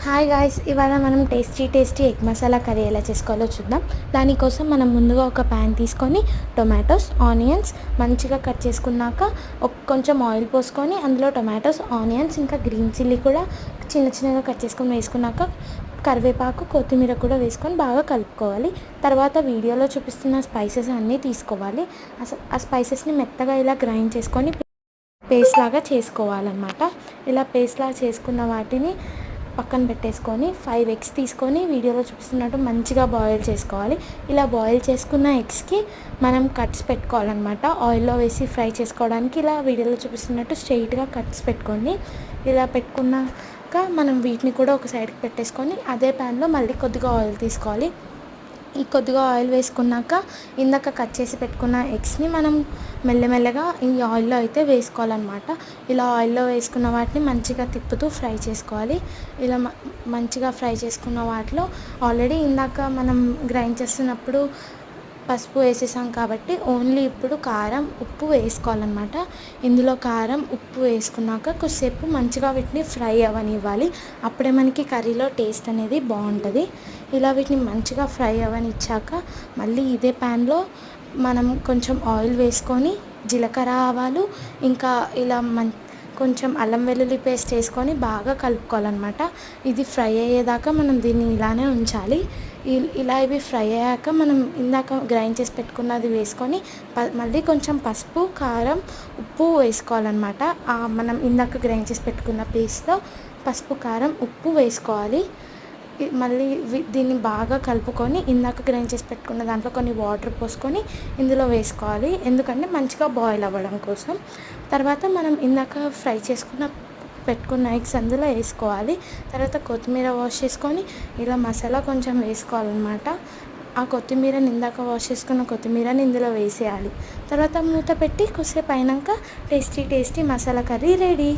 Hi guys, ఇవాళ మనం tasty egg masala curry ఎలా చేసుకోవాలో చూద్దాం. దానికోసం మనం ముందుగా ఒక ప్యాన్ తీసుకొని టొమాటోస్, ఆనియన్స్ మంచిగా కట్ చేసుకున్నాక కొంచెం ఆయిల్ పోసుకొని అందులో టొమాటోస్, ఆనియన్స్ ఇంకా గ్రీన్ చిల్లీ కూడా చిన్నగా కట్ చేసుకొని వేసుకున్నాక కరివేపాకు, కొత్తిమీర కూడా వేసుకొని బాగా కలుపుకోవాలి. తర్వాత వీడియోలో చూపిస్తున్న స్పైసెస్ అన్నీ తీసుకోవాలి. ఆ స్పైసెస్ని మెత్తగా ఇలా గ్రైండ్ చేసుకొని పేస్ట్ లాగా చేసుకోవాలన్నమాట. ఇలా పేస్ట్ లాగా చేసుకున్న వాటిని పక్కన పెట్టేసుకొని 5 ఎగ్స్ తీసుకొని వీడియోలో చూపిస్తున్నట్టు మంచిగా బాయిల్ చేసుకోవాలి. ఇలా బాయిల్ చేసుకున్న ఎగ్స్కి మనం కట్స్ పెట్టుకోవాలన్నమాట. ఆయిల్లో వేసి ఫ్రై చేసుకోవడానికి ఇలా వీడియోలో చూపిస్తున్నట్టు స్ట్రెయిట్గా కట్స్ పెట్టుకోండి. ఇలా పెట్టుకున్నాక మనం వీటిని కూడా ఒక సైడ్కి పెట్టేసుకొని అదే ప్యాన్లో మళ్ళీ కొద్దిగా ఆయిల్ తీసుకోవాలి. ఈ కొద్దిగా ఆయిల్ వేసుకున్నాక ఇందాక కట్ చేసి పెట్టుకున్న ఎగ్స్ని మనం మెల్లమెల్లగా ఈ ఆయిల్లో అయితే వేసుకోవాలన్నమాట. ఇలా ఆయిల్లో వేసుకున్న వాటిని మంచిగా తిప్పుతూ ఫ్రై చేసుకోవాలి. ఇలా మంచిగా ఫ్రై చేసుకున్న వాటిలో ఆల్రెడీ ఇందాక మనం గ్రైండ్ చేస్తున్నప్పుడు పసుపు వేసేసాం కాబట్టి ఓన్లీ ఇప్పుడు కారం, ఉప్పు వేసుకోవాలన్నమాట. ఇందులో కారం, ఉప్పు వేసుకున్నాక కొద్దిసేపు మంచిగా వీటిని ఫ్రై అవ్వనివ్వాలి. అప్పుడే మనకి కర్రీలో టేస్ట్ అనేది బాగుంటుంది. ఇలా వీటిని మంచిగా ఫ్రై అవ్వనిచ్చాక మళ్ళీ ఇదే ప్యాన్లో మనం కొంచెం ఆయిల్ వేసుకొని జీలకర్ర, ఆవాలు ఇంకా ఇలా కొంచెం అల్లం వెల్లుల్లి పేస్ట్ వేసుకొని బాగా కలుపుకోవాలన్నమాట. ఇది ఫ్రై అయ్యేదాకా మనం దీన్ని ఇలానే ఉంచాలి. ఇలా ఇవి ఫ్రై అయ్యాక మనం ఇందాక గ్రైండ్ చేసి పెట్టుకున్నది వేసుకొని మళ్ళీ కొంచెం పసుపు, కారం, ఉప్పు వేసుకోవాలన్నమాట. మనం ఇందాక గ్రైండ్ చేసి పెట్టుకున్న పేస్ట్లో పసుపు, కారం, ఉప్పు వేసుకోవాలి. మళ్ళీ దీన్ని బాగా కలుపుకొని ఇందాక గ్రైండ్ చేసి పెట్టుకున్న దాంట్లో కొన్ని వాటర్ పోసుకొని ఇందులో వేసుకోవాలి. ఎందుకంటే మంచిగా బాయిల్ అవ్వడం కోసం. తర్వాత మనం ఇందాక ఫ్రై చేసుకున్న పెట్టుకున్న ఎగ్స్ అందులో వేసుకోవాలి. తర్వాత కొత్తిమీర వాష్ చేసుకొని ఇలా మసాలా కొంచెం వేసుకోవాలన్నమాట. ఆ కొత్తిమీరని ఇందాక వాష్ చేసుకున్న కొత్తిమీరని ఇందులో వేసేయాలి. తర్వాత మూత పెట్టి కొద్దిసేపు అయినాక టేస్టీ మసాలా కర్రీ రెడీ.